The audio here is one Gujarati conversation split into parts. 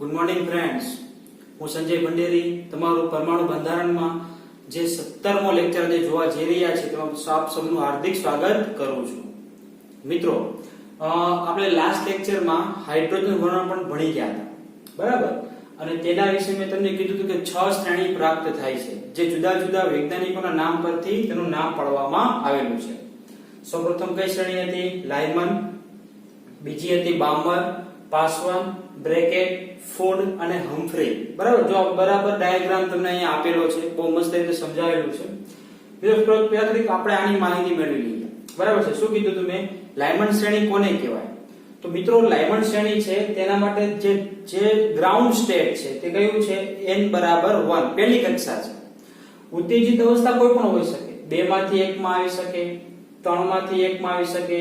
ગુડ મોર્નિંગ ફ્રેન્ડ્સ, હું સંજય ભંડેરી તમારું પરમાણુ બંધારણમાં જે 17મો લેક્ચર જે જોવા જઈ રહ્યા છે તેમાં આપ સૌનું હાર્દિક સ્વાગત કરું છું. મિત્રો, આપણે લાસ્ટ લેક્ચરમાં હાઇડ્રોજન વર્ણન પણ ભણી ગયા હતા, બરાબર? અને તેના વિશે મેં તમને કીધું હતું કે 6 શ્રેણી પ્રાપ્ત થાય છે, જે જુદા જુદા વૈજ્ઞાનિકોના નામ પરથી તેનું નામ પાડવામાં આવેલું છે. સૌપ્રથમ કઈ શ્રેણી હતી? લાયમન. બીજી હતી બામર, પાસવાન, બ્રેકેટ, ફૂડ અને હમ્ફ્રી. બરાબર? જો બરાબર ડાયાગ્રામ તમને અહીંયા આપેલો છે, બહુ મસ્ત રીતે સમજાવેલું છે. મિત્રો, પહેલાથી આપણે આની માહિતી મેળવી લઈએ. બરાબર છે? શું કીધું તમે? લાયમન શ્રેણી કોને કહેવાય? તો મિત્રો, લાયમન શ્રેણી છે તેના માટે જે ગ્રાઉન્ડ સ્ટેટ છે તે કયું છે? n બરાબર 1, પહેલી કક્ષા છે. ઉત્તેજિત અવસ્થા કોઈ પણ હોઈ શકે, 2 માંથી 1 માં આવી શકે, 3 માંથી 1 માં આવી શકે,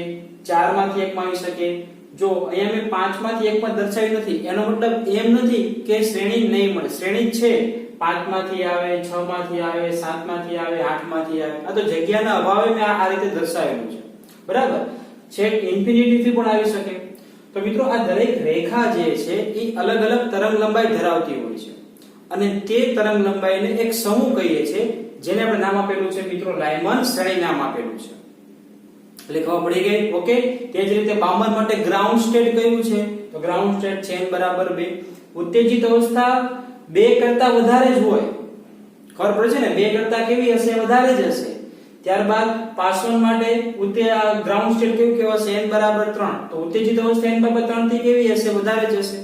4 માંથી 1 માં આવી શકે. જો અહીંયા મેં 5 માંથી 1 માં દર્શાવી નથી, એનો મતલબ એમ નથી કે શ્રેણી નહીં મળે. શ્રેણી છે, 5 માંથી આવે, 6 માંથી આવે, 7 માંથી આવે, 8 માંથી આવે. આ તો જગ્યાના અભાવે મેં આ રીતે દર્શાવેલું છે. બરાબર? છેક ઇન્ફિનિટી થી પણ આવી શકે. તો મિત્રો, આ દરેક રેખા જે છે એ અલગ અલગ તરંગ લંબાઈ ધરાવતી હોય છે, અને તે તરંગ લંબાઈને એક સમૂહ કહીએ છીએ, જેને આપણે નામ આપેલું છે મિત્રો લાયમન શ્રેણી નામ આપેલું છે. એટલે ખબર પડી ગઈ? ઓકે. તે જ રીતે બામર માટે ગ્રાઉન્ડ સ્ટેટ કયું છે? તો ગ્રાઉન્ડ સ્ટેટ છે n બરાબર 2. ઉત્તેજિત અવસ્થા 2 કરતા વધારે જ હોય. ખબર પડે છે ને? 2 કરતા કેવી હશે? વધારે જ હશે. ત્યારબાદ પાસવાન માટે ગ્રાઉન્ડ સ્ટેટ કેવું કહેવાશે? n બરાબર 3. તો ઉત્તેજિત અવસ્થા n બરાબર 3 થી કેવી હશે? વધારે જ હશે.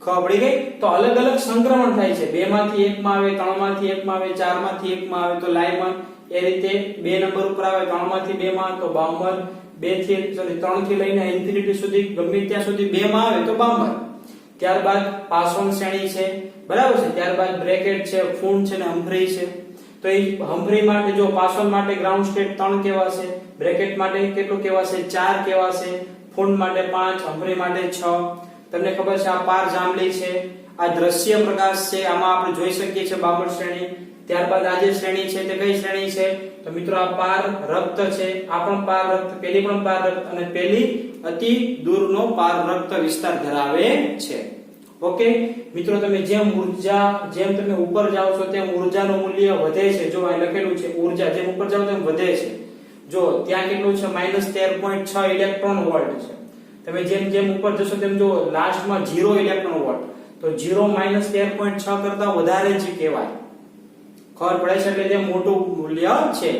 ખબર પડી ગઈ? તો અલગ અલગ સંક્રમણ થાય છે. 2 માંથી 1 માં આવે, 3 માંથી 1 માં આવે, 4 માંથી 1 માં આવે તો લાયમન. એ રીતે 2 નંબર ઉપર આવે, 3 માંથી 2 માં તો બામર. 3 થી લઈને ઇન્ફિનિટી સુધી ગમે ત્યાં સુધી 2 માં આવે તો બામર. ત્યારબાદ પાસવાન શ્રેણી છે, બરાબર છે? ત્યારબાદ બ્રેકેટ છે, ફૂડ છે ને હમ્ફ્રી છે. તો એ હમ્ફ્રી માટે જો પાસવાન માટે ગ્રાઉન્ડ સ્ટેટ 3 કહેવાશે, બ્રેકેટ માટે કેટલું કહેવાશે? 4 કહેવાશે, ફૂડ માટે 5, હમ્ફ્રી માટે 6. તમને ખબર છે આ પાર જાંબલી છે, આ દ્રશ્ય પ્રકાશ છે, આમાં આપણે જોઈ શકીએ છીએ બામર શ્રેણી. ત્યારબાદ આ જે શ્રેણી છે તે કઈ શ્રેણી છે? તો મિત્રો, આ પાર રક્ત છે, આ પણ પાર રક્ત, પેલી પણ પાર રક્ત, અને પેલી અતિ દૂરનો પાર રક્ત વિસ્તાર ધરાવે છે. ઓકે મિત્રો, તમે જેમ તમે ઉપર જાઓ છો તેમ ઉર્જાનું મૂલ્ય વધે છે. જો અહીં લખેલું છે ઉર્જા જેમ ઉપર જાઓ તેમ વધે છે. જો ત્યાં કેટલું છે? -13.6 ઇલેક્ટ્રોન વોલ્ટ છે. તમે જેમ ઉપર જશો તેમ જો લાસ્ટમાં 0 ઇલેક્ટ્રોન વોલ્ટ, તો 0 -13.6 કરતા વધારે જ કહેવાય. ખબર પડે છે? એટલે તે મોટું મૂલ્ય છે.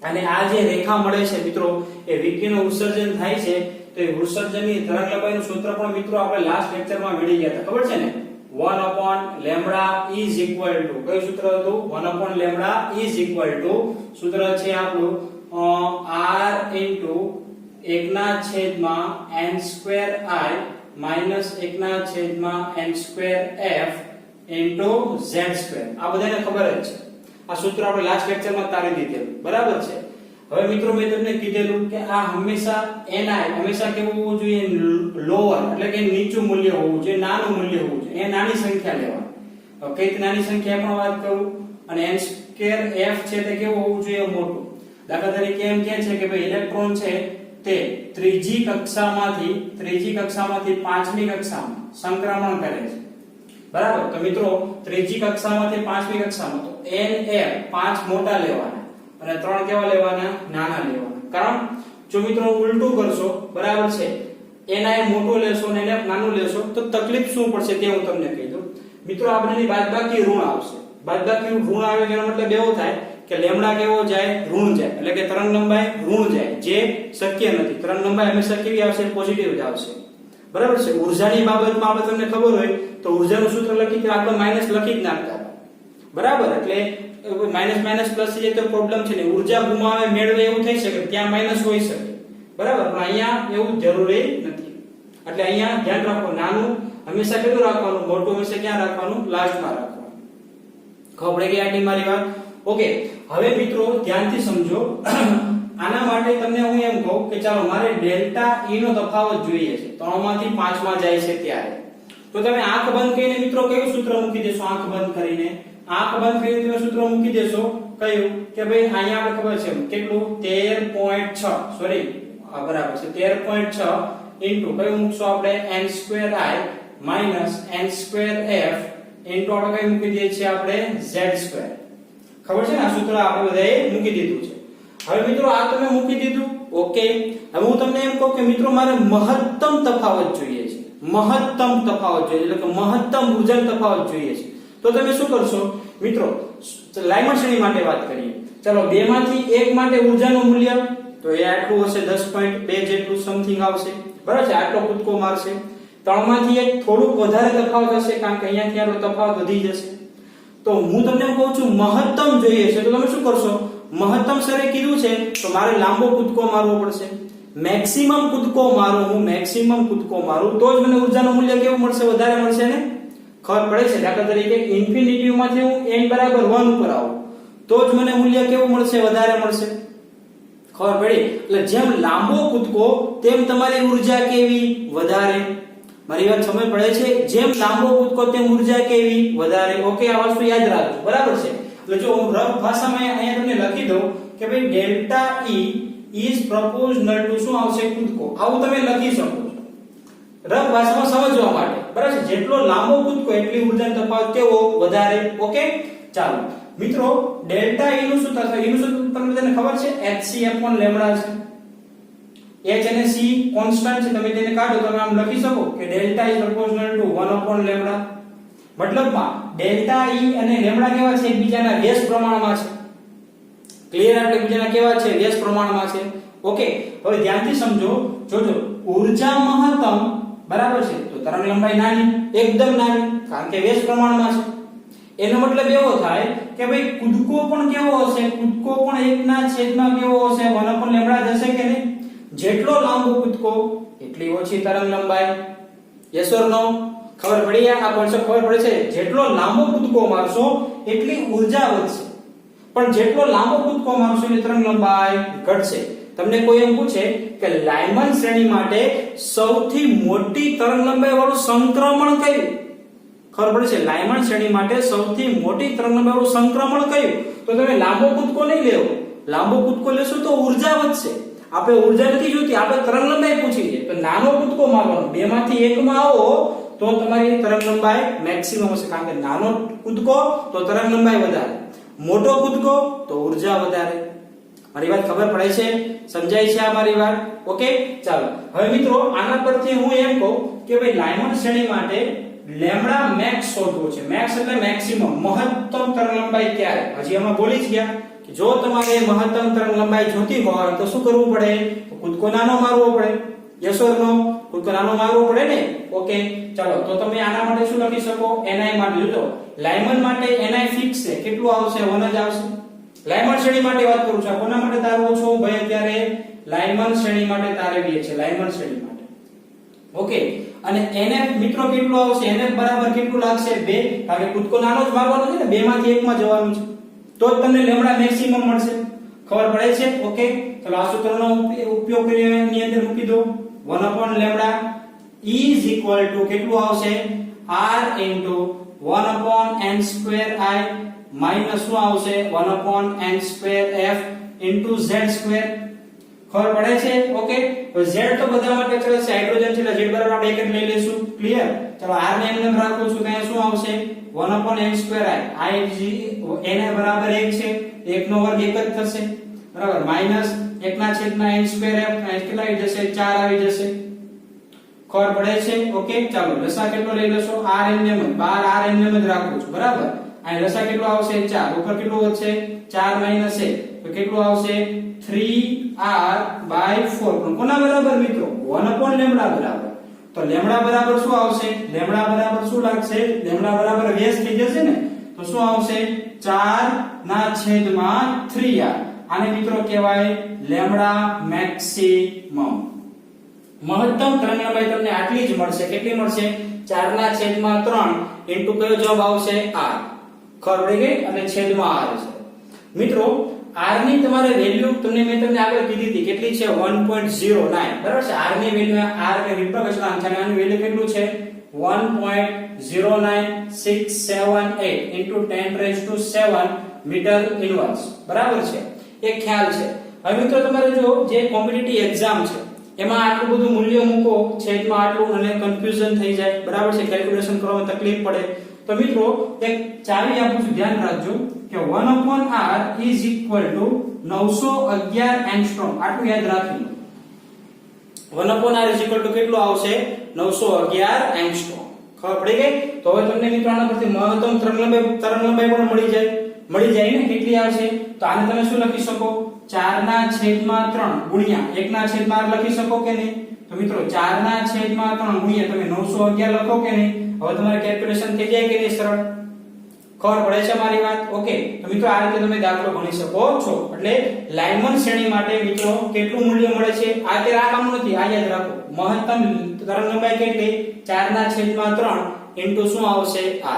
અને આ જે રેખા મળે છે મિત્રો, એ વિકિરણનું ઉત્સર્જન થાય છે. તો એ ઉત્સર્જનની તરંગ લંબાઈનું સૂત્ર પણ મિત્રો આપણે લાસ્ટ લેક્ચરમાં મેળવી ગયા હતા. ખબર છે ને? 1/λ is equal to કયું સૂત્ર હતું? 1/λ is equal to સૂત્ર છે આપણું r into 1/n²i minus 1/n²f into z². આ બધાને ખબર જ છે. આ સૂત્ર આપણે લાસ્ટ લેક્ચરમાં તારી દીધેલું, બરાબર છે? હવે મિત્રો, મેં તમને કીધેલું કે આ હંમેશા ni હંમેશા કેવું હોવું જોઈએ? લોઅર, એટલે કે નીચું મૂલ્ય હોવું જોઈએ, નાનું મૂલ્ય હોવું જોઈએ. એ નાની સંખ્યા લેવાની. કઈ નાની સંખ્યા પણ વાત કરું, અને n²f છે તે કેવું હોવું જોઈએ? મોટું. દાખલા તરીકે એમ કહે છે કે ભાઈ ઇલેક્ટ્રોન છે તે ત્રીજી કક્ષામાંથી 5મી કક્ષામાં સંક્રમણ કરે છે. બરાબર? તો મિત્રો, ત્રીજી કક્ષામાંથી 5મી કક્ષામાં તો nf 5 મોટા લેવાના અને 3 કેવા લેવાના? નાના લેવાના. કારણ જો મિત્રો ઉલટું કરશો, બરાબર છે, ni મોટો લેશો અને nf નાનું લેશો તો તકલીફ શું પડશે તે હું તમને કહી દઉં. મિત્રો, આ બંનેની બાદબાકી ઋણ આવશે. બાદબાકી ઋણ આવે એનો મતલબ એવો થાય કે લેમ્ડા કેવો જાય? ઋણ જાય. એટલે કે તરંગ લંબાઈ ઋણ જાય, જે શક્ય નથી. તરંગ લંબાઈ હંમેશા કેવી આવશે? પોઝિટિવ જ આવશે. બરાબર છે? ઉર્જાની બાબતમાં આપણે તમને ખબર હોય તો ઉર્જાનું સૂત્ર લખી કે આપણે માઈનસ લખી જ નાખતા. બરાબર? એટલે માઈનસ પ્લસ થઈ જાય તો પ્રોબ્લેમ છે ને. ઉર્જા ગુમાવે મેળવે એવું થઈ શકે, ત્યાં માઈનસ હોઈ શકે. બરાબર? પણ અહીંયા એવું જરૂરી નથી. એટલે અહીંયા ધ્યાન રાખો, નાનું હંમેશા કેટલું રાખવાનું? મોટું હંમેશા ક્યાં રાખવાનું? લાસ્ટમાં રાખવાનું. ખબર પડી ગઈ આટલી મારી વાત? ઓકે. હવે મિત્રો ધ્યાનથી સમજો. આના માટે તમને હું એમ કહું કે ચાલો મારે ડેલ્ટા E નો તફાવત જોઈએ છે. 3 માંથી 5 માં જાય છે ત્યારે. તો તમે આંખ બંધ કરીને મિત્રો કયું સૂત્ર મૂકી દેશો? આંખ બંધ કરીને તમે સૂત્ર મૂકી દેશો કયું? કે ભાઈ અહીંયા આપણે ખબર છે કેટલું? 13.6 સોરી બરાબર છે 13.6 ઇન્ટુ કયું મૂકશો આપણે? n²i minus n square f into આપણે કઈ મૂકી દઈએ છીએ આપણે z સ્ક્વેર. ખબર છે ને, આ સૂત્ર આપણે બધાએ મૂકી દીધું છે. હવે મિત્રો આ તમે મૂકી દીધું, ઓકે. હવે હું તમને એમ કહું કે મિત્રો મારે મહત્તમ તફાવત જોઈએ છે, મહત્તમ તફાવત જોઈએ એટલે કે મહત્તમ ઊર્જાનો તફાવત જોઈએ છે. તો તમે શું કરશો મિત્રો, લાઇમન શ્રેણી માટે વાત કરીએ. ચલો 2 માંથી 1 માટે ઊર્જાનું મૂલ્ય તો એ આટલું હશે 10.2 જેટલું સમથિંગ આવશે, બરાબર છે. આટલો કૂદકો મારશે. 3 માંથી 1 થોડુંક વધારે તફાવત હશે કારણ કે અહીંયાથી આટલો તફાવત વધી જશે. તો હું તમને કહું છું મહત્તમ જોઈએ છે, તો તમે શું કરશો, મહત્તમ સરે કીધું છે તો મારે લાંબો કૂદકો મારવો પડશે. મેક્સિમમ કૂદકો મારું, હું મેક્સિમમ કૂદકો મારું તો જ મને ઊર્જાનું મૂલ્ય કેવું મળશે, વધારે મળશે ને. ખબર પડે છે. દાખલા તરીકે ઇન્ફિનિટી માંથી હું n બરાબર 1 ઉપર આવું તો જ મને મૂલ્ય કેવું મળશે, વધારે મળશે. ખબર પડી? એટલે જેમ લાંબો કૂદકો તેમ તમારી ઊર્જા કેવી, વધારે. મારી વાત સમજ પડે છે? જેમ લાંબો કૂદકો તેમ ઊર્જા કેવી, વધારે. ઓકે, આ વસ્તુ યાદ રાખજો, બરાબર છે. એટલે જો હું રફ ભાષામાં અહીંયા તમને લખી દઉં કે ભાઈ delta E is proportional to શું આવશે, કૂદકો. આવું તમે લખી શકો છો રફ ભાષામાં સમજવા માટે, બરાબર છે. જેટલો લાંબો કૂદકો એટલી ઊર્જાનો તફાવત કેવો, વધારે. ઓકે, ચાલો મિત્રો ડેલ્ટા E નું શું થશે, E નું શું તમને બધાને ખબર છે, hc/λ છે. h અને c કોન્સ્ટન્ટ છે, તમે તેને કાઢો તો તમે આમ લખી શકો કે ડેલ્ટા is proportional to 1/λ. મતલબમાં ડેલ્ટા E અને લેમ્બડા કેવા છે, એકબીજાના વ્યસ્ત પ્રમાણમાં છે. ક્લિયર? એટલે એકબીજાના કેવા છે, વ્યસ્ત પ્રમાણમાં છે. ઓકે, હવે ધ્યાનથી સમજો. જોજો, ઊર્જા મહત્તમ બરાબર છે તો તરંગ લંબાઈ નાની, એકદમ નાની કારણ કે વ્યસ્ત પ્રમાણમાં છે. એનો મતલબ એવો થાય કે ભાઈ કૂદકો પણ કેવો હશે, કૂદકો પણ 1/માં કેવો હશે, 1/λ જશે કે નહીં. જેટલો લાંબો કૂદકો એટલી ઓછી તરંગ લંબાઈ. યસ ઓર નો? ખબર પડી? આ કોન્સેપ્ટ ખબર પડે છે? જેટલો લાંબો કૂદકો મારશો એટલી ઊર્જા વધશે, પણ જેટલો લાંબો કૂદકો મારશો એટલી તરંગ લંબાઈ ઘટશે. તમને કોઈ એમ પૂછે કે લાઇમન શ્રેણી માટે સૌથી મોટી તરંગ લંબાઈ વાળું સંક્રમણ કયું? ખબર પડે છે? લાઇમન શ્રેણી માટે સૌથી મોટી તરંગ લંબાઈ વાળું સંક્રમણ કયું? તો તમે લાંબો કૂદકો નહીં લેવો. લાંબો કૂદકો લેશો તો ઊર્જા વધશે. આપણે ઊર્જા નથી જોઈતી, આપણે તરંગ લંબાઈ પૂછી છે. તો નાનો કૂદકો મારવાનો, 2 માંથી 1 માં આવો તો તમારી તરંગ લંબાઈ મેક્સિમમ હશે કારણ કે નાનો કૂદકો તો તરંગ લંબાઈ વધારે, મોટો કૂદકો તો ઊર્જા વધારે. મારી વાત ખબર પડે છે? સમજાય છે આ મારી વાત? ઓકે, ચાલો હવે મિત્રો આના પરથી હું એમ કહું કે ભાઈ લાઇમન શ્રેણી માટે લેમ્બડા મેક્સ શોધવો છે. મેક્સ એટલે મેક્સિમમ, મહત્તમ તરંગ લંબાઈ ક્યારે. હજી આમાં બોલી જ ગયા કે જો તમારે મહત્તમ તરંગ લંબાઈ જોતી હોય તો શું કરવું પડે, તો કૂદકો નાનો મારવો પડે. યસ ઓર નો? કૂદકો નાનો મારવો પડે ને. ઓકે, ચાલો તો તમે આના માટે શું લખી શકો, ni માટે. જોજો લાઇમન માટે ni ફિક્સ છે, કેટલું આવશે, 1 જ આવશે. લાઇમન શ્રેણી માટે વાત કરું છું. કોના માટે તારવો છો ભાઈ? અત્યારે લાઇમન શ્રેણી માટે તારવીએ છે, લાઇમન શ્રેણી માટે. ઓકે, અને nf મિત્રો કેટલું આવશે, nf બરાબર કેટલું લાગશે, 2. કારણ કે કૂદકો નાનો જ મારવાનો છે ને, 2 માંથી 1 માં જવાનું છે તો જ તમને લેમ્બડા મેક્સિમમ મળશે. ખબર પડે છે? ઓકે, ચલો આ સૂત્રનો ઉપયોગ કરીને એની અંદર મૂકી દો. 1/λ is equal to કેટલું આવશે, r into 1/n² I minus શું આવશે, 1/n² f into z². ખબર પડે છે? ઓકે, તો z તો બધા માટે ચલે છે, હાઇડ્રોજન છે એટલે z બરાબર આપણે એક જ લઈ લેશું. ક્લિયર? ચલો r ને એમ રાખું છું, ત્યાં શું આવશે, 1/n² I n બરાબર 1 છે, 1 નો વર્ગ 1 જ થશે, બરાબર, માઈનસ 1/n² f કેટલા આવી જશે, 4 આવી જશે. ખબર પડે છે? ઓકે, ચાલો લસા કેટલો લઈ લેશો, r n m 12 r n m જ રાખું છું, બરાબર. અહીં લસા કેટલો આવશે, 4, ઉપર કેટલું વધશે, 4 માઈનસ 1 તો કેટલું આવશે, 3r/4. પણ કોના બરાબર મિત્રો, 1/λ બરાબર. તો લેમ્બડા બરાબર શું આવશે, લેમ્બડા બરાબર શું લાગશે, લેમ્બડા બરાબર વ્યસ્ત થઈ જશે ને, તો શું આવશે, 4/3r. આને મિત્રો કહેવાય લેમ્બડા મેક્સિમમ. મહત્તમ તરંગ લંબાઈ તમને આટલી જ મળશે. કેટલી મળશે, 4/3 ઇન્ટુ કયો જવાબ આવશે, r. ખબર પડી ગઈ? અને છેદમાં r છે. મિત્રો r ની તમારે વેલ્યુ મેં તમને આગળ કીધી હતી કેટલી છે, 1.09. બરાબર છે. r ની વેલ્યુ, r ને વિભાગ અચળાંક છે, આની વેલ્યુ કેટલું છે, 1.09678 into 10⁻⁷ મીટર ઇન્વર્સ. બરાબર છે? એક ખ્યાલ છે. હવે મિત્રો તમારે જો જે કોમ્પિટિટિવ એક્ઝામ છે એમાં આટલું બધું મૂલ્ય મૂકો છેદમાં આટલું અને કન્ફ્યુઝન થઈ જાય, બરાબર છે, કેલ્ક્યુલેશન કરવામાં તકલીફ પડે. તો મિત્રો એક ચાવી આપું છું, ધ્યાન રાખજો કે 1/r is equal to 911 angstrom. આટલું યાદ રાખી લો. 1/r is equal to કેટલું આવશે? 911 એંગસ્ટ્રોમ. ખબર પડી ગઈ? તો હવે તમને મિત્રો આના પરથી મહત્તમ તરંગલંબાઈ પણ મળી જાય ને. કેટલી આવશે? તો આને તમે શું લખી શકો? 4/3 ગુણ્યા 1/r લખી શકો કે નહીં? તો મિત્રો 4/3 ગુણ્યા તમે 911 લખો કે નહીં? હવે તમારે કેલ્ક્યુલેશન થઈ જાય કે નહીં? સરળ. ખબર પડે છે મારી વાત? ઓકે. તો મિત્રો આ રીતે તમે દાખલો ગણી શકો છો. એટલે લાઇનમન શ્રેણી માટે મિત્રો કેટલું મૂલ્ય મળે છે? આ તે આ કામ નથી, આ યાદ રાખો. મહત્તમ તરંગલંબાઈ કેટલી? 4/3 ઇન્ટુ શું આવશે? r.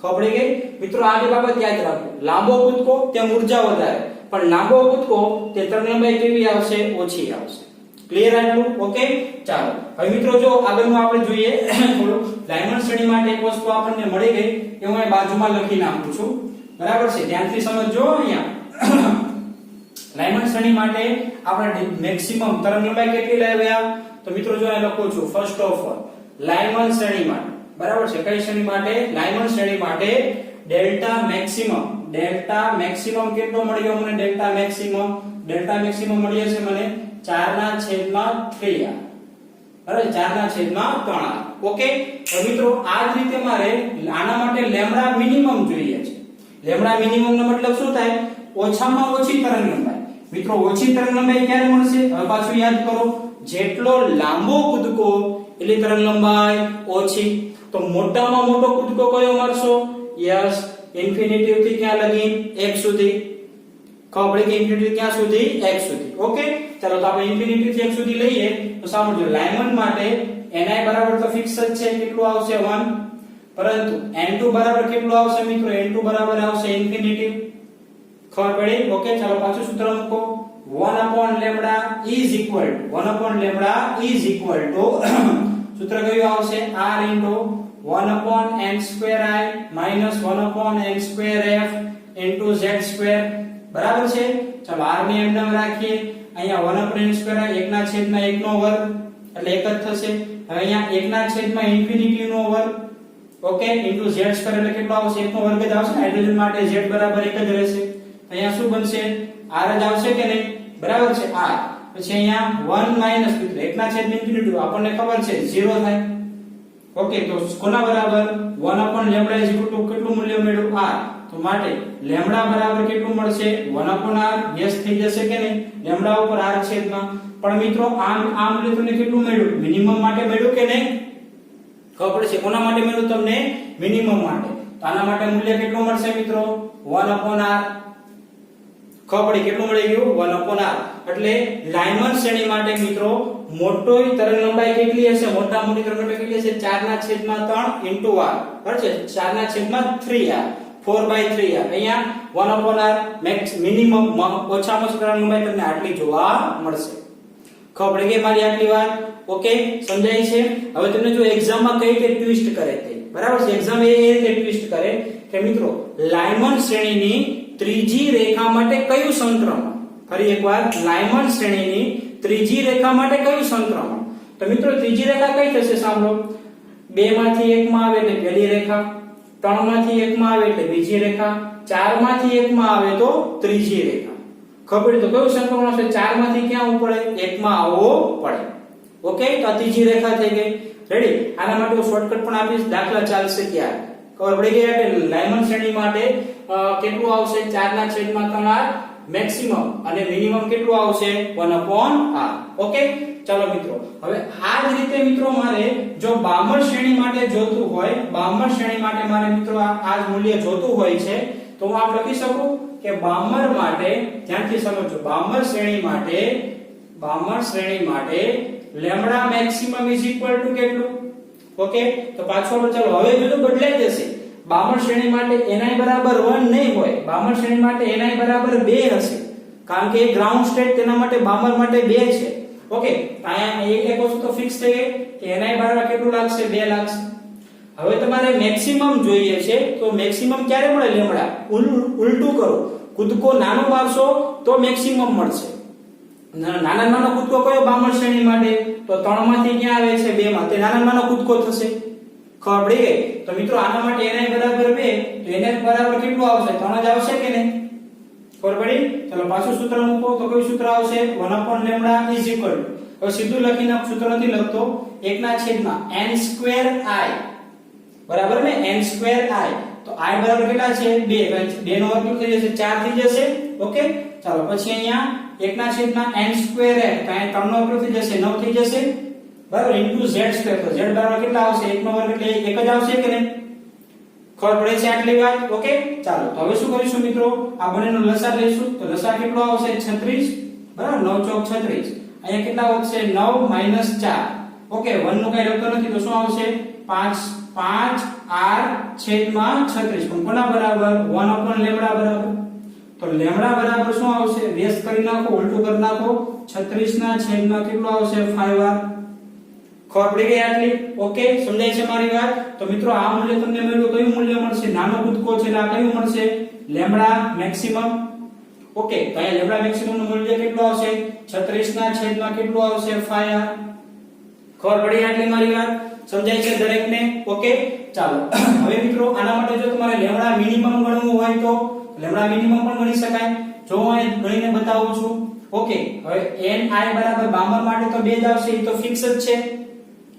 ખબર પડી ગઈ? મિત્રો આ બાબત યાદ રાખો. લાંબો કૂદકો તેમ ઊર્જા વધારે, પણ લાંબો કૂદકો તે તરંગલંબાઈ કેવી આવશે? ઓછી આવશે. ક્લિયર આટલું? ઓકે. ચાલો હવે મિત્રો જો આગળનું આપણે જોઈએ થોડું. લાઇનમન શ્રેણી માટે એક વસ્તુ આપણને મળી ગઈ એ હું અહીં બાજુમાં લખી નાખું છું, બરાબર છે? ધ્યાનથી સમજજો. અહીંયા લાઇનમન શ્રેણી માટે આપણે મેક્સિમમ તરંગલંબાઈ કેટલી લાવ્યા? તો મિત્રો જો અહીં લખું છું ફર્સ્ટ ઓફ ઓલ લાઇનમન શ્રેણી માટે, બરાબર છે? કઈ શ્રેણી માટે? લાઇનમન શ્રેણી માટે ડેલ્ટા મેક્સિમમ કેટલો મળ્યો મને? ડેલ્ટા મેક્સિમમ મળ્યો છે મને 4/3r. બરાબર? 4/3r. ઓકે. તો મિત્રો આ જ રીતે મારે આના માટે લેમ્ડા મિનિમમ જોઈએ છે. લેમ્ડા મિનિમમ નો મતલબ શું થાય? ઓછામાં ઓછી તરંગલંબાઈ. મિત્રો ઓછી તરંગલંબાઈ ક્યારે મળશે? હવે પાછું યાદ કરો. જેટલો લાંબો કૂદકો એટલી તરંગલંબાઈ ઓછી. તો મોટામાં મોટો કૂદકો કયો મારશો? યસ, ઇન્ફિનિટી થી ક્યાં લગી? x સુધી. ખબર પડી કે ઇન્ફિનિટી ક્યાં સુધી? x સુધી. ઓકે. ચાલો તો આપણે ઇન્ફિનિટી થી x સુધી લઈએ તો સાંભળજો. લાઇનમન માટે ni બરાબર તો ફિક્સ જ છે, કેટલું આવશે? 1. પરંતુ n2 બરાબર કેટલું આવશે મિત્રો? n2 બરાબર આવશે ઇન્ફિનિટી. ખબર પડી? ઓકે. ચાલો પાછું સૂત્ર મૂકો. 1/λ is equal to સૂત્ર કયું આવશે? r into 1/n²i minus 1/n²f into z². બરાબર છે? ચાલો r ને એમ નામ રાખીએ. અહીંયા 1/n²i 1/1 નો વર્ગ એટલે એક જ થશે. હવે અહીંયા 1/∞ નો વર્ગ, ઓકે, into z² એટલે કેટલો આવશે? 1 નો વર્ગ જ આવશે. હાઇડ્રોજન માટે z બરાબર 1 જ રહેશે. અહીંયા શું બનશે? r જ આવશે કે નહીં? બરાબર છે? r. પછી અહીંયા 1 માઈનસ 1/∞ આપણને ખબર છે 0 થાય. ઓકે. તો કોના બરાબર? 1/λ કેટલું મૂલ્ય મળ્યું? r. તો માટે લેમ્ડા બરાબર કેટલું મળશે? 1/r. યસ થઈ જશે કે નહીં? લેમ્ડા ઉપર r છેદમાં. પણ મિત્રો આ મૂલ્ય તમને કેટલું મળ્યું? મિનિમમ માટે મળ્યું કે નહીં? ખબર પડશે? કોના માટે મળ્યું તમને? મિનિમમ માટે. તો આના માટે મૂલ્ય કેટલું મળશે મિત્રો? 1/r. ખબર પડી? કેટલું મળી ગયું? 1/r. એટલે લાઇનમન શ્રેણી માટે મિત્રો મોટો તરંગલંબાઈ કેટલી હશે? મોટા મોટી તરંગલંબાઈ કેટલી હશે? 4/3 into r. બરાબર છે? 4/3r. 4/3r. અહીંયા 1/r મેક્સ મિનિમમ ઓછામાં ઓછી તરંગલંબાઈ તમને આટલી જોવા મળશે. ખબર પડી ગઈ મારી આટલી વાત? ઓકે. સમજાય છે? હવે તમને જો એક્ઝામમાં કઈ રીતે ટ્વિસ્ટ કરે તે, બરાબર છે? એક્ઝામ એ રીતે ટ્વિસ્ટ કરે કે મિત્રો લાઇનમન શ્રેણીની ત્રીજી રેખા માટે કયું સંક્રમણ? ફરી એકવાર, લાઇનમન શ્રેણીની ત્રીજી રેખા માટે કયું સંક્રમણ? તો મિત્રો ત્રીજી રેખા કઈ થશે? સાંભળો. 2 માંથી 1 માં આવે એટલે પહેલી રેખા, 3 માંથી 1 માં આવે એટલે બીજી રેખા, 4 માંથી 1 માં આવે તો ત્રીજી રેખા. ખબર તો કયું સંક્રમણ હશે? 4 માંથી ક્યાં આવવું પડે? 1 માં આવવો પડે. ઓકે. તો ત્રીજી રેખા થઈ ગઈ. રેડી? આના માટે હું શોર્ટકટ પણ આપીશ, દાખલા ચાલશે ત્યારે. ખબર પડી ગઈ? એટલે લાઇનમન શ્રેણી માટે કેટલું આવશે? 4/3r મેક્સિમમ અને મિનિમમ કેટલું આવશે? 1/r. ઓકે. ચાલો મિત્રો હવે આ જ રીતે મિત્રો મારે જો બામર શ્રેણી માટે જોતું હોય, બામર શ્રેણી માટે મારે મિત્રો આ જ મૂલ્ય જોતું હોય છે તો હું આપ લખી શકું કે બામર માટે, ધ્યાનથી સમજો, બામર શ્રેણી માટે lambda maximum is equal to કેટલું? ઓકે. તો પાછો ચાલો હવે બધું બદલાઈ જશે. બામર શ્રેણી માટે ni બરાબર 1 નહીં હોય. બામર શ્રેણી માટે ni બરાબર 2 હશે, કારણ કે ગ્રાઉન્ડ સ્ટેટ તેના માટે બામર માટે 2 છે. ઓકે. અહીંયા એક વસ્તુ તો ફિક્સ થઈ ગઈ કે ni બરાબર કેટલું લાગશે? 2 લાગશે. હવે તમારે મેક્સિમમ જોઈએ છે તો મેક્સિમમ ક્યારે મળે? લેમ્ડા. ઉલટું કરો, કૂદકો નાનો મારશો તો મેક્સિમમ મળશે. નાના નાનો કૂદકો કયો બામણ શ્રેણી માટે? તો 3 માંથી ક્યાં આવે છે? 2 માં. તે નાના નાનો કૂદકો થશે. ખબર પડી ગઈ? તો મિત્રો આના માટે ni બરાબર 2, તો nf બરાબર કેટલું આવશે? 3 જ આવશે કે નહીં? ખબર પડી? ચલો પાછું સૂત્ર મૂકો. તો કયું સૂત્ર આવશે? 1/λ is equal to, હવે સીધું લખી નાખ, સૂત્ર નથી લખતો, 1/n²i બરાબર ને? n²i. તો i બરાબર કેટલા છે? 2. 2 નો વર્ગ થઈ જશે 4 થઈ જશે. ઓકે, ચાલો પછી અહીંયા 1/n²n, તો અહીંયા 3 નો વર્ગ થઈ જશે 9 થઈ જશે બરાબર, ઇન્ટુ z². તો z બરાબર કેટલા આવશે? 1 નો વર્ગ એટલે 1 જ આવશે કે નહીં? ખબર પડે છે આટલી વાત? ઓકે, ચાલો તો હવે શું કરીશું મિત્રો? આ બંનેનો લસાઅ લઈશું. તો લસાઅ કેટલો આવશે? 36 બરાબર, 9 ચોક 36. અહીંયા કેટલા વધશે? 9 - 4. ઓકે, 1 નું કઈ લખતો નથી, તો શું આવશે? 5r/36. પણ કોના બરાબર? 1/λ બરાબર. તો લેમ્ડા બરાબર શું આવશે? રેસ કરી નાખો, ઉલટું કરી નાખો. 36 ના છેદમાં કેટલું આવશે? 5r. ખબર પડી ગઈ આટલી? ઓકે, સમજાય છે મારી વાત? તો મિત્રો આ મૂલ્ય તમને મળ્યું, કયું મૂલ્ય મળશે? નાનો કૂદકો છે એટલે આ કયું મળશે? Lambda maximum. ઓકે, તો અહીંયા લેમ્ડા મેક્સિમમ નું મૂલ્ય કેટલું આવશે? 36 ના છેદમાં કેટલું આવશે? 5r. ખબર પડી આટલી મારી વાત? સમજાય છે દરેકને? ઓકે, ચાલો હવે મિત્રો આના માટે જો તમારે લેમ્ડા મિનિમમ ગણવું હોય તો લેમ્ડા મિનિમમ પણ ગણી શકાય. જો હું અહીં ગણીને બતાવું છું. ઓકે, હવે ni બરાબર બામર માટે તો 2 જ આવશે, એ તો ફિક્સ જ છે.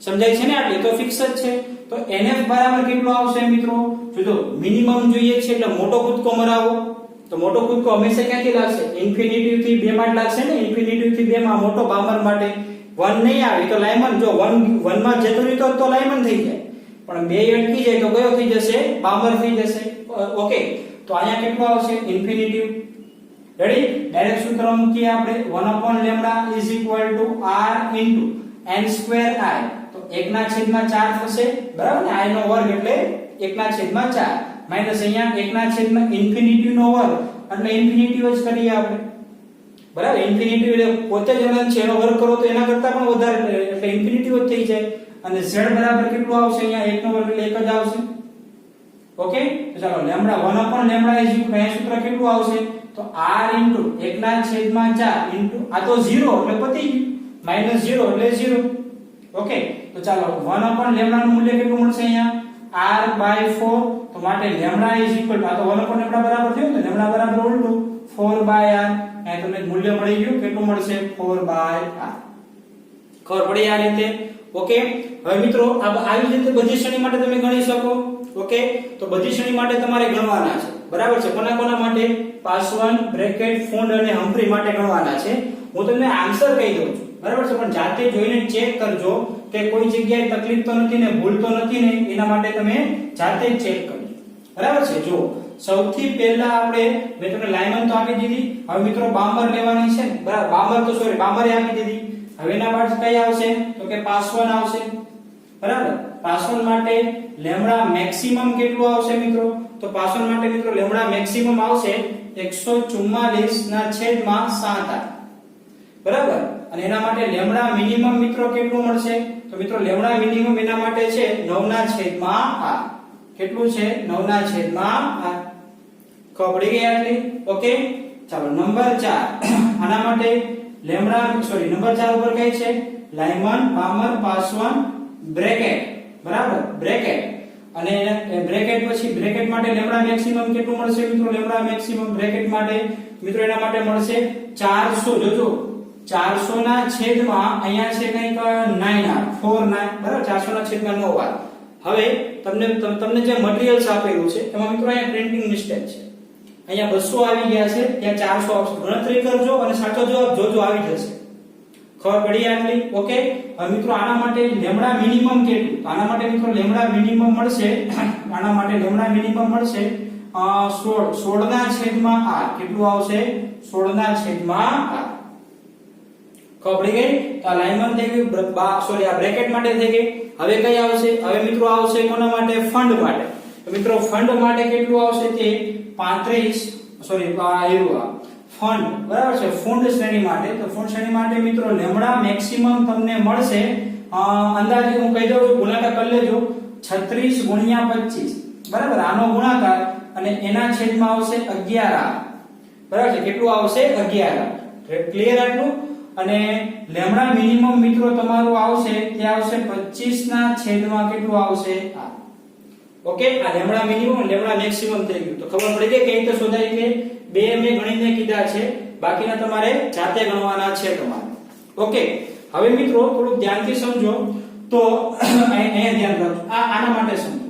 સમજાય છે ને આટલી? તો ફિક્સ જ છે. તો nf બરાબર કેટલું આવશે મિત્રો? જો મિનિમમ જોઈએ છે એટલે મોટો કૂદકો મરાવો. તો મોટો કૂદકો હંમેશા ક્યાંથી લાગશે? ઇન્ફિનિટી થી 2 માં જ લાગશે ને? ઇન્ફિનિટી થી 2 માં મોટો બામર માટે 1 નહીં આવે તો લાયમન. જો 1 માં જતો રહ્યો તો લાયમન થઈ જાય, પણ 2 અટકી જાય તો કયો થઈ જશે? બામર થઈ જશે. ઓકે, તો અહીંયા કેટલું આવશે? ઇન્ફિનિટી. રેડી? ડાયરેક્ટ સૂત્ર મૂકીએ આપણે. 1/λ is equal to r into n²i. તો 1/4 થશે બરાબર ને? i નો વર્ગ એટલે 1/4 માઈનસ અહીંયા 1/, ઇન્ફિનિટી નો વર્ગ એટલે ઇન્ફિનિટી જ કરીએ આપણે બરાબર. ઇન્ફિનિટી એટલે પોતે જ અનંત છે, એનો વર્ગ કરો તો એના કરતા પણ વધારે એટલે ઇન્ફિનિટી જ થઈ જાય. અને z બરાબર કેટલું આવશે? અહીંયા 1 નો વર્ગ એટલે 1 જ આવશે. ઓકે, તો ચાલો લેમ્ડા 1/λ is equal, અહીંયા સૂત્ર કેટલું આવશે? તો r into 1/4 into આ તો 0 એટલે પતી ગયું, -0 એટલે 0. ઓકે, તો ચાલો 1/λ નું મૂલ્ય કેટલું મળશે? અહીંયા r/4. તો માટે લેમ્ડા is equal to, આ તો 1/λ બરાબર થયું ને? લેમ્ડા બરાબર ઉલટું 4/r. અહીં તમને મૂલ્ય મળી ગયું. કેટલું મળશે? 4/r. ખબર પડી આ રીતે? ઓકે, હવે મિત્રો આવી રીતે બધી શ્રેણી માટે તમે ગણી શકો. ઓકે, તો બધી શ્રેણી માટે તમારે ગણવાના છે બરાબર છે. કોના કોના માટે? પાસવન, બ્રેકેટ, ફોન્ડ અને હમ્ફ્રી માટે ગણવાના છે. હું તમને આન્સર કહી દઉં છું બરાબર છે, પણ જાતે જોઈને ચેક કરજો કે કોઈ જગ્યાએ તકલીફ તો નથી ને, ભૂલ તો નથી ને. એના માટે તમે જાતે ચેક કરજો બરાબર છે. જો સૌથી પહેલા આપણે મેં તમને લાયમન તો આપી દીધી. હવે મિત્રો બામર લેવાની છે ને બરાબર? બામરે આપી દીધી. હવે એના બાદ કઈ આવશે? તો કે પાસવન આવશે બરાબર. પાસવન માટે લેમ્ડા મેક્સિમમ કેટલું આવશે મિત્રો? તો પાસવન માટે મિત્રો લેમ્ડા મેક્સિમમ આવશે 144/7r બરાબર. અને એના માટે લેમ્ડા મિનિમમ મિત્રો કેટલું મળશે? તો મિત્રો લેમ્ડા મિનિમમ એના માટે છે 9/r. કેટલું છે? 9/r. ખબર પડી ગઈ આટલી? ઓકે, ચાલો નંબર 4 આના માટે લેમ્ડા નંબર 4 ઉપર કઈ છે? લાયમન, બામર, પાસવન, બ્રેકેટ બરાબર. બ્રેકેટ અને બ્રેકેટ પછી બ્રેકેટ માટે લેમ્ડા મેક્સિમમ કેટલું મળશે મિત્રો? લેમ્ડા મેક્સિમમ બ્રેકેટ માટે મિત્રો એના માટે મળશે 400. જોજો 400 ના છેદમાં અહીંયા છે કંઈક 9r 4/9 બરાબર. 400 ના છેદમાં 9r. હવે તમને જે મટીરીયલ્સ આપેલું છે એમાં મિત્રો અહીંયા પ્રિન્ટિંગ મિસ્ટેક છે. અહીંયા 200 આવી ગયા છે, ત્યાં 400 આવશે. ગણતરી કરજો અને સાચો જવાબ જોજો આવી જશે. ખબર પડી આટલી? ઓકે, હવે મિત્રો આના માટે લેમ્ડા મિનિમમ કેટલું? તો આના માટે મિત્રો લેમ્ડા મિનિમમ મળશે 16/r. કેટલું આવશે? 16/r. ખબર પડી ગઈ? તો આ લાયમન થઈ ગયું, આ બ્રેકેટ માટે થઈ ગઈ. હવે કઈ આવશે? હવે મિત્રો આવશે કોના માટે? ફંડ માટે. તો મિત્રો ફંડ માટે કેટલું આવશે? તે 35 ફંડ બરાબર છે. ફંડ શ્રેણી માટે, તો ફંડ શ્રેણી માટે મિત્રો લેમ્ડા મેક્સિમમ તમને મળશે અંદાજે હું કહી દઉં છું, ગુણાકાર કરી લેજો 36/25 બરાબર. આનો ગુણાકાર અને એના છેદમાં આવશે 11r બરાબર છે. કેટલું આવશે? 11r. ક્લિયર આટલું? અને લેમડા મિનિમમ મિત્રો તમારું આવશે તે આવશે 25 ના છેદમાં કેટલું આવશે આ. ઓકે, આ લેમડા મિનિમમ અને લેમડા મેક્સિમમ થઈ ગયું. તો ખબર પડી ગઈ કે રીતે શોધાય કે બે મેં ગણીને કીધા છે, બાકીના તમારે જાતે ગણવાના છે તમારે. ઓકે, હવે મિત્રો થોડું ધ્યાનથી સમજો. તો અહીંયા ધ્યાન રાખજો, આના માટે સમજો.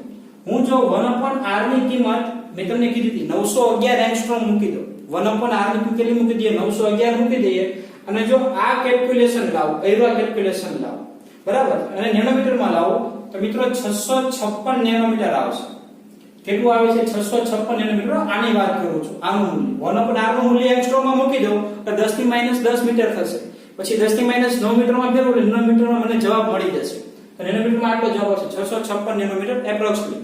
હું જો 1/r ની કિંમત મેં તમને કીધી હતી 911 એંગસ્ટ્રોમ મૂકી દો. 1/r ની કેટલી મૂકી દઈએ? 911 મૂકી દઈએ. અને જો આ કેલ્ક્યુલેશન લાવો, એવા કેલ્ક્યુલેશન લાવો, બરાબર, અને નેનોમીટરમાં લાવો તો મિત્રો 656 નેનોમીટર આવશે. કેટલું આવે છે? 656 નેનોમીટર. આની વાત કરું છું, આનું મૂલ્ય 1/r નું મૂલ્ય એંગસ્ટ્રોમમાં મૂકી દો તો 10 ની -10 મીટર થશે. પછી 10 ની -9 મીટરમાં ફેરવો એટલે નેનોમીટરમાં મને જવાબ મળી જશે. તો નેનોમીટરમાં આટલો જવાબ આવશે 656 નેનોમીટર એપ્રોક્સિમેટ.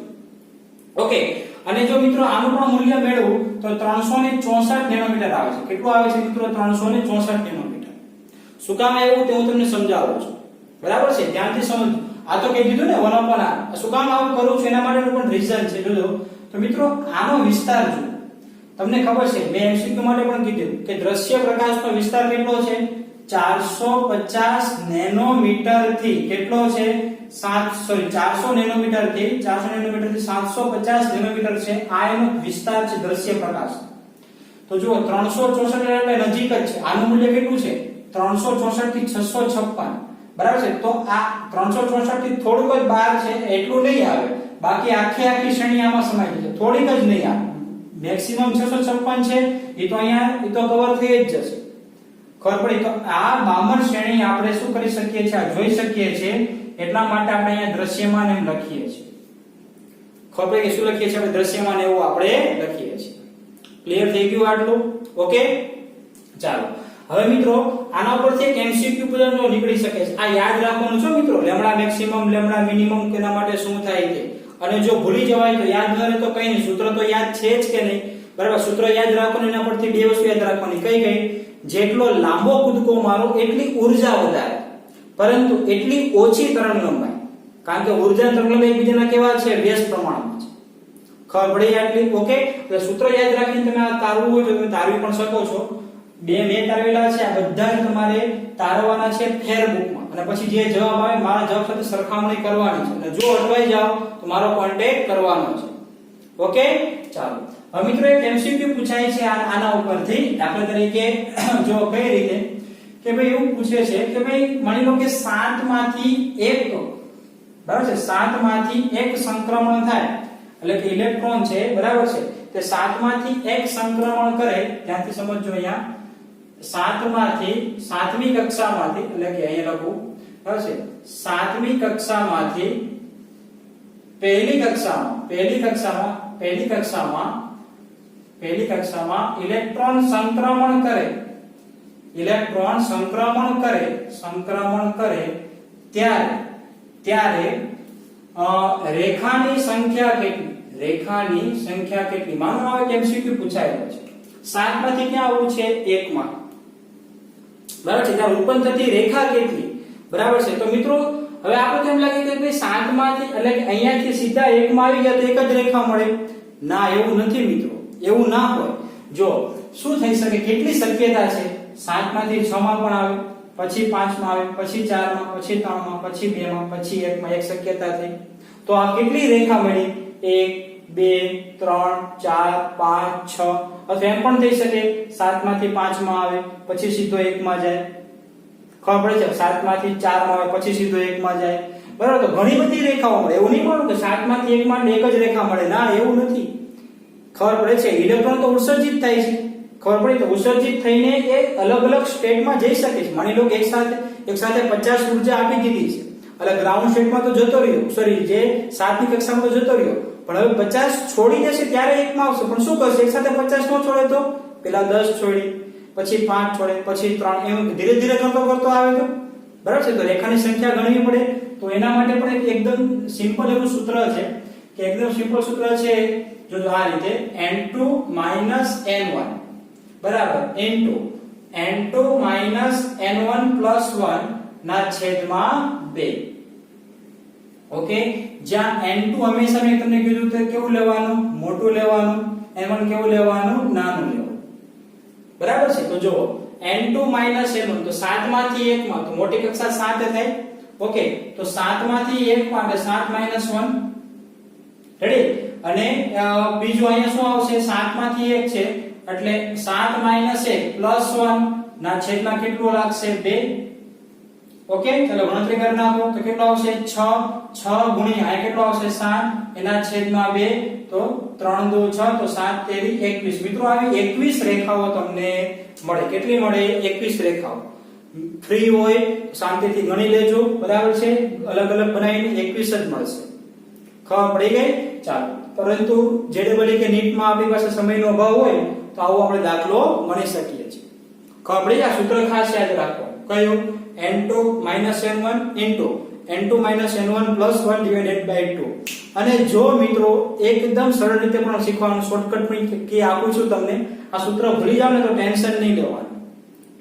ઓકે, અને જો મિત્રો આનું પણ મૂલ્ય મેળવું તો 364 નેનોમીટર આવે છે. કેટલું આવે છે મિત્રો? 364 નેનોમીટર. શું કામ આવ્યું તે હું તમને સમજાવું છું, બરાબર છે? ધ્યાનથી સમજો. આ તો કહી દીધું ને 1/r. શું કામ આવું કરું છું એના માટેનું પણ રીઝન છે. જોજો તો મિત્રો આનો વિસ્તાર જો તમને ખબર છે, મેં એમસીક્યુ માટે પણ કીધું કે દ્રશ્ય પ્રકાશનો વિસ્તાર કેટલો છે? 450 નેનોમીટર થી કેટલો છે? 400 નેનોમીટર થી 750 નેનોમીટર છે. આ એનો વિસ્તાર છે દ્રશ્ય પ્રકાશ. તો જુઓ 364 એટલે નજીક જ છે. આનું મૂલ્ય કેટલું છે? 364 થી 656, બરાબર છે? તો આ 364 થી થોડુંક જ બહાર છે, એટલું નહીં આવે. બાકી આખી શ્રેણી આમાં સમાઈ જશે, થોડીક જ નહીં આવે. મેક્સિમમ 656 છે, એ તો અહીંયા એ તો કવર થઈ જ જશે. ખબર પડી? તો આ 52 શ્રેણી આપણે શું કરી શકીએ છીએ? આ જોઈ શકીએ છીએ. એટલા માટે આપણે અહીંયા દ્રશ્યમાન એમ લખીએ છીએ. ખબર પડી કે શું લખીએ છીએ? આપણે દ્રશ્યમાન એવું આપણે લખીએ છીએ. ક્લિયર થઈ ગયું આટલું? ઓકે, ચાલો. હવે મિત્રો આના ઉપરથી એક એમસીક્યુ પૂછવાનો નીકળી શકે છે. આ યાદ રાખવાનું છે મિત્રો, લેમડા મેક્સિમમ લેમડા મિનિમમ તેના માટે શું થાય છે. અને જો ભૂલી જવાય તો યાદ ન રહે તો કઈ નહીં, સૂત્ર તો યાદ છે જ કે નહીં, બરાબર? સૂત્ર યાદ રાખવાનું. એના પરથી બે વસ્તુ યાદ રાખવાની. કઈ? જેટલો લાંબો કૂદકો મારો એટલી ઊર્જા વધારે, પરંતુ એટલી ઓછી તરંગ લંબાઈ. કારણ કે ઊર્જા તરંગ લંબાઈ એકબીજાના કેવા છે? વ્યસ્ત પ્રમાણમાં છે. ખબર પડી આટલી? ઓકે, તો સૂત્ર યાદ રાખીને તમે આ તારવું હોય તો તમે તારવી પણ શકો છો. બે મેં તારવેલા છે, આ બધા તમારે તારવાના છે ફેરબુકમાં. અને પછી જે જવાબ આવે મારા જવાબ સાથે સરખામણી કરવાની છે. અને જો અટવાઈ જાવ તો મારો કોન્ટેક્ટ કરવાનો છે. ઓકે, ચાલો. હવે મિત્રો એક એમસીક્યુ પૂછાય છે આના ઉપરથી. દાખલા તરીકે જો કઈ રીતે કે ભાઈ એવું પૂછે છે કે ભાઈ માની લો કે 7 માંથી 1, બરાબર છે, 7 માંથી 1 સંક્રમણ થાય, એટલે કે ઇલેક્ટ્રોન છે, બરાબર છે, તે 7 માંથી 1 સંક્રમણ કરે. ત્યાંથી સમજો, અહીંયા 7 માંથી 7મી કક્ષામાંથી, એટલે કે અહીંયા લખું, બરાબર છે, 7મી કક્ષામાંથી પહેલી કક્ષામાં ઇલેક્ટ્રોન સંક્રમણ કરે ત્યારે રેખાની સંખ્યા કેટલી? માનો આવે કે એમસીક્યુ પૂછાયેલો છે. 7 માંથી ક્યાં આવવું છે? 1 માં, બરાબર છે. ત્યાં ઉત્પન્ન થતી રેખા કેટલી? બરાબર છે. તો મિત્રો હવે આપણે એમ લાગે કે ભાઈ 7 માંથી એટલે કે અહીંયાથી સીધા 1 માં આવી ગયા તો એક જ રેખા મળે. ના, એવું નથી મિત્રો, એવું ના હોય. જો શું થઈ શકે? કેટલી શક્યતા છે? 7 માંથી 6 માં પણ આવે, પછી 5 માં આવે, પછી 4 માં, પછી 3 માં, પછી 2 માં, પછી 1 માં. એક શક્યતા થઈ. તો આ કેટલી રેખા મળી? 1 2 3 4 5 6. અથવા એમ પણ થઈ શકે 7 માંથી 5 માં આવે, પછી સીધો 1 માં જાય. ખબર પડે છે? 7 માંથી 4 માં આવે, પછી સીધો 1 માં જાય, બરાબર? તો ઘણી બધી રેખાઓ મળે. એવું નહીં મળે કે 7 માંથી 1 માં એક જ રેખા મળે. ના, એવું નથી. ખબર પડે છે? ઇલેક્ટ્રોન તો ઉત્સર્જિત થાય છે. ખબર પડી? તો ઉત્સર્જિત થઈને એ અલગ અલગ સ્ટેટમાં જઈ શકે છે. માની લો કે એક સાથે 50 ઉર્જા આપી દીધી છે, એટલે ગ્રાઉન્ડ સ્ટેટમાં તો જતો રહ્યો, સોરી, જે 7મી કક્ષામાં તો જતો રહ્યો, પણ હવે 50 છોડી દેશે ત્યારે 1 માં આવશે. પણ શું કરશે? એક સાથે 50 નો છોડે તો પેલા 10 છોડી, પછી 5 છોડે, પછી 3, એમ ધીરે ધીરે કરતો આવે તો, બરાબર છે? તો રેખાની સંખ્યા ગણવી પડે. તો એના માટે પણ એકદમ સિમ્પલ એવું સૂત્ર છે કે જો આ રીતે n2 n1 બરાબર n2 n1 + 1 ના છેદમાં 2. ઓકે, જ્યાં n2 હંમેશા મેં તમને કીધું તો કેવું લેવાનું? મોટું લેવાનું. n1 કેવું લેવાનું? નાનું લેવાનું. બરાબર છે? તો જો n2 n1 તો 7 માંથી 1 માં તો મોટી કક્ષા 7 થાય ઓકે તો 7 માંથી 1 માં એટલે 7 1 રેડી અને બીજું અહીંયા શું આવશે 7 માંથી 1 છે એટલે 7 1 +1 ના છેદમાં કેટલું લાગશે 2 ઓકે ચલો ગણતરી કરી નાખો તો કેટલો આવશે 6 ગુણ્યા આ કેટલો આવશે 7 એના છેદમાં 2 તો 3 2 6 તો 7 તેરી 21 મિત્રો આવી 21 રેખાઓ તમને મળે કેટલી મળે 21 રેખાઓ ફ્રી હોય શાંતિથી ગણી લેજો બરાબર છે અલગ અલગ બનાવીને 21 જ મળશે ખબર પડી ગઈ ચાલો પરંતુ જેડબલી કે નીટમાં આપણી પાસે સમયનો અભાવ હોય તો આવો આપણે દાખલો ગણી શકીએ છીએ ખબર પડી આ સૂત્ર ખાસ યાદ રાખો કયું n2 n1 n2 n1 +1 / 2 અને જો મિત્રો એકદમ સરળ રીતે પણ શીખવાનું શોર્ટકટ પણ કે આપું છું તમને આ સૂત્ર ભૂલી જાવ ને તો ટેન્શન નહીં લેવાનું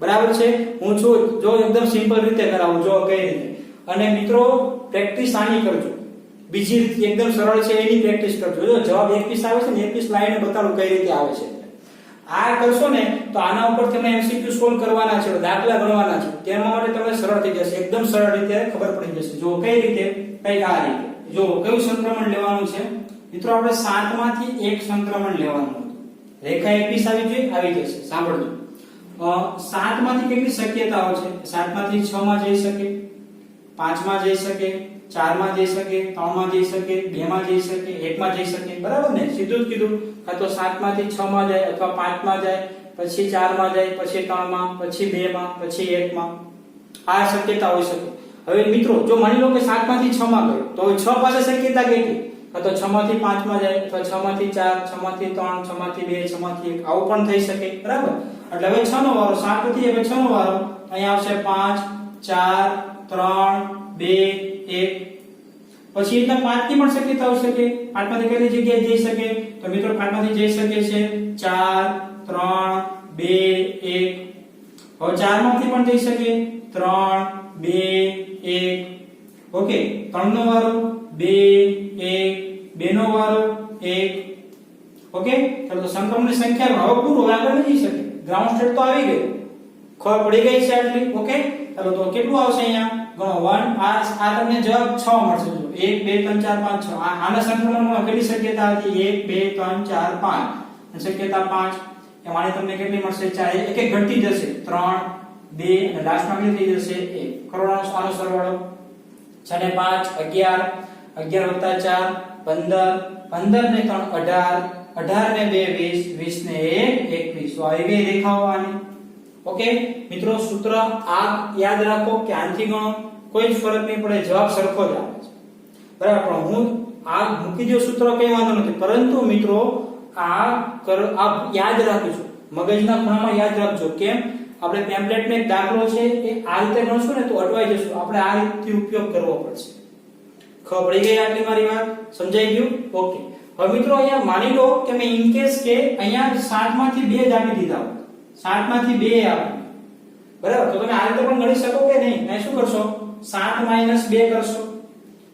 બરાબર છે હું છું જો એકદમ સિમ્પલ રીતે કરાવું જો કઈ રીતે અને મિત્રો પ્રેક્ટિસ આની કરજો બીજી રીત એકદમ સરળ છે એની પ્રેક્ટિસ કરજો જો જવાબ 21 આવે છે ને 21 લાઈને બતાડું કઈ રીતે આવે છે આ કરશો ને તો આના ઉપર તમે એમસીક્યુ સોલ્વ કરવાના છે દાખલા ગણવાના છે તેના માટે તમને સરળ થઈ જશે એકદમ સરળ રીતે ખબર પડી જશે જો કઈ રીતે કઈ આ રીતે જો કયું સંક્રમણ લેવાનું છે મિત્રો આપણે 7 માંથી 1 સંક્રમણ લેવાનું હતું રેખા 21 આવી જશે સાંભળજો 7 માંથી કેટલી શક્યતાઓ છે 7 માંથી 6 માં જઈ શકે 5 માં જઈ શકે 4 માં જઈ શકે 3 માં જઈ શકે 2 માં જઈ શકે 1 માં જઈ શકે બરાબર ને સીધું જ કીધું કાં તો 7 માંથી 6 માં જાય અથવા 5 માં જાય પછી 4 માં જાય પછી 3 માં પછી 2 માં પછી 1 માં આ શક્યતા હોઈ શકે હવે મિત્રો જો માની લો કે 7 માંથી 6 માં ગયો તો 6 પાસે શક્યતા કેટલી કાં તો 6 માંથી 5 માં જાય અથવા 6 માંથી 4 6 માંથી 3 6 માંથી 2 6 માંથી 1 આવું પણ થઈ શકે બરાબર એટલે હવે 6 નો વારો 7 થી હવે 6 નો વારો અહીંયા આવશે 5 4 3 2 1 પછી એટલા 5 ની પણ શક્યતા હોઈ શકે 5 માંથી કઈ જગ્યાએ જઈ શકે તો મિત્રો 5 માંથી જઈ શકે છે 4 3 2 1 હવે 4 માંથી પણ જઈ શકે 3 2 1 ઓકે 3 નો વારો 2 1 2 નો વારો 1 ઓકે તો સંક્રમણની સંખ્યા હવે પૂરું આગળ નહીં જઈ શકે ગ્રાઉન્ડ સ્ટેટ તો આવી ગયો ખબર પડી ગઈ છે આટલી ઓકે ચાલો તો કેટલું આવશે અહીંયા ગણો 1 આ તમને જવાબ 6 મળશે જો 1 2 3 4 5 6 આના સંક્રમણમાં કેટલી શક્યતા હતી 1 2 3 4 5 અને શક્યતા 5 એમાંની તમને કેટલી મળશે 4 એક એક ઘટતી જશે 3 2 અને લાસ્ટમાં કેટલી થઈ જશે 1 કરોડનો આનો સરવાળો 6 ને 5 11 11 + 4 15 15 ને 3 18 18 ને 2 20 20 ને 1 21 તો આવી ગઈ રેખાઓ આની ઓકે મિત્રો સૂત્ર આ યાદ રાખો કે આનથી ગણો કોઈ જ ફરક નહીં પડે જવાબ સરખો જ આવે છે બરાબર પણ હું આ મૂકી દો સૂત્ર કઈ વાંધો નથી પરંતુ મિત્રો આ યાદ રાખજો મગજના ખૂણામાં યાદ રાખજો કેમ આપણે પેમ્પલેટનો એક દાખલો છે એ આ રીતે ગણશું ને તો અટવાઈ જશું આપણે આ રીતથી ઉપયોગ કરવો પડશે ખબર પડી ગઈ આટલી મારી વાત સમજાઈ ગયું ઓકે હવે મિત્રો અહીંયા માની લો કે મેં ઇન કેસ કે અહીંયા 7 માંથી 2 જ આપી દીધા 7 માંથી 2 આપી બરાબર તો તમે આ રીતે પણ ગણી શકો કે નહીં અહીં શું કરશો 7 - 2 કરશો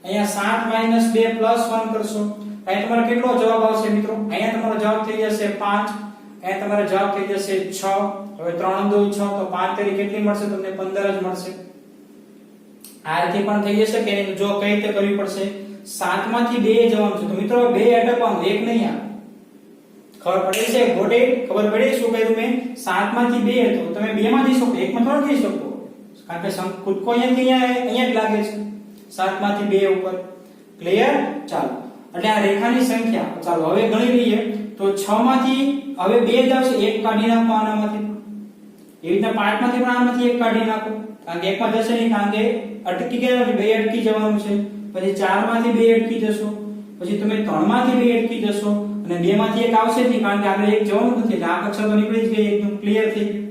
અહીંયા 7 - 2 + 1 કરશો અહીં તમારો કેટલો જવાબ આવશે મિત્રો અહીંયા તમારો જવાબ થઈ જશે 5 અહીંયા તમારો જવાબ થઈ જશે 6 હવે 3 2 6 તો 5 તરી કેટલી મળશે તમને 15 જ મળશે આ રીતે પણ થઈ જશે કે જો કઈ રીતે કરવી પડશે 7 માંથી 2 જવાનું છે તો મિત્રો 2 અટકવાનું એક નહીં આવે ખબર પડી છે ગોટે ખબર પડી શું કહ્યું મેં 7 માંથી 2 તો તમે 2 માં જઈ શકો 1 માં થોડા જઈ શકો કારણ કે ખુદકો અહીંયા જ લાગે છે 7 માંથી 2 ઉપર ક્લિયર ચાલો એટલે આ રેખાની સંખ્યા ચાલો હવે ગણી લઈએ તો 6 માંથી હવે 2 જ આવશે 1 કાઢી નાખો આનામાંથી એવી રીતના 5 માંથી પણ આમાંથી 1 કાઢી નાખો કારણ કે 1 માં જશે નહીં કારણ કે અટકી ગયા છે 2 અટકી જવાનું છે પછી 4 માંથી 2 અટકી જશો પછી તમે 3 માંથી 2 અટકી જશો અને 2 માંથી 1 આવશે જ નહીં કારણ કે આપણે 1 જવાનું નથી એટલે આ કક્ષા તો નીકળી જ ગઈ એકદમ ક્લિયર થઈ ગયું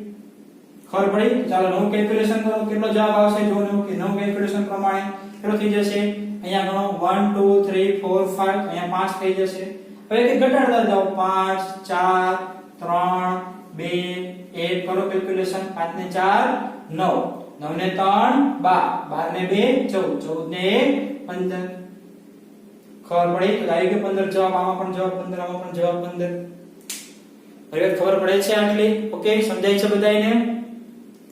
ખબર પડી ચાલો નવું કેલ્ક્યુલેશન કરો કેટલો જવાબ આવશે જો નવું કેલ્ક્યુલેશન પ્રમાણે કેટલો થઈ જશે અહીંયા ગણો 1 2 3 4 5 અહીંયા 5 થઈ જશે હવે એક ઘટાડતા જાઓ 5 4 3 2 1 કરો કેલ્ક્યુલેશન 5 ને 4 9 9 ને 3 12 12 ને 2 14 14 ને 1 15 ખબર પડી તો આવી ગયો 15 જવાબ આમાં પણ જવાબ 15 આમાં પણ જવાબ 15 હવે ખબર પડે છે આટલી ઓકે સમજાય છે બધાયને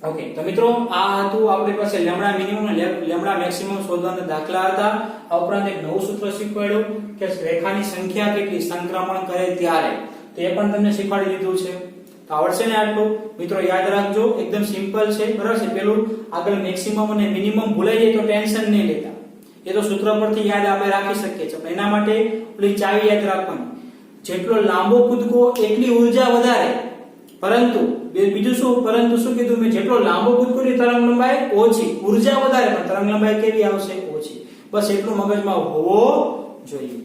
ઓકે, તો મિત્રો આ હતું આપણી પાસે લેમ્ડા મિનિમમ અને લેમ્ડા મેક્સિમમ શોધવાના દાખલા હતા. આ ઉપરાંત એક નવું સૂત્ર શીખવાડ્યું કે રેખાની સંખ્યા કેટલી સંક્રમણ કરે ત્યારે, તો એ પણ તમને શીખવાડી દીધું છે. તો આવડશે ને આટલું? મિત્રો યાદ રાખજો, એકદમ સિમ્પલ છે, બરાબર છે. પેલું આગળ મેક્સિમમ અને મિનિમમ ભૂલાઈ જાય તો ટેન્શન નહીં લેતા, એ તો સૂત્ર પરથી યાદ આપણે રાખી શકીએ છીએ. પણ એના માટે પેલી ચાવી યાદ રાખવાની, જેટલો લાંબો કૂદકો એટલી ઊર્જા વધારે, પરંતુ બીજું શું, પરંતુ શું કીધું મેં, જેટલો લાંબો કૂદકો ની તરંગ લંબાઈ ઓછી, ઊર્જા વધારે પણ તરંગ લંબાઈ કેવી આવશે? ઓછી. બસ એટલું મગજમાં હોવો જોઈએ.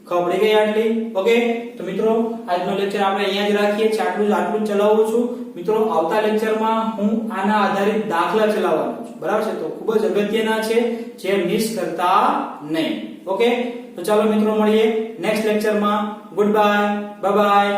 ખબર પડી ગઈ આટલી? ઓકે, તો મિત્રો આજનો લેક્ચર આપણે અહીંયા જ રાખીએ છીએ. આટલું જ ચલાવું છું. મિત્રો આવતા લેક્ચરમાં હું આના આધારિત દાખલા ચલાવવાનો છું, બરાબર છે. તો ખૂબ જ અગત્યના છે, જે મિસ કરતા નહીં. ઓકે, તો ચાલો મિત્રો મળીએ નેક્સ્ટ લેક્ચરમાં. Good bye, bye bye.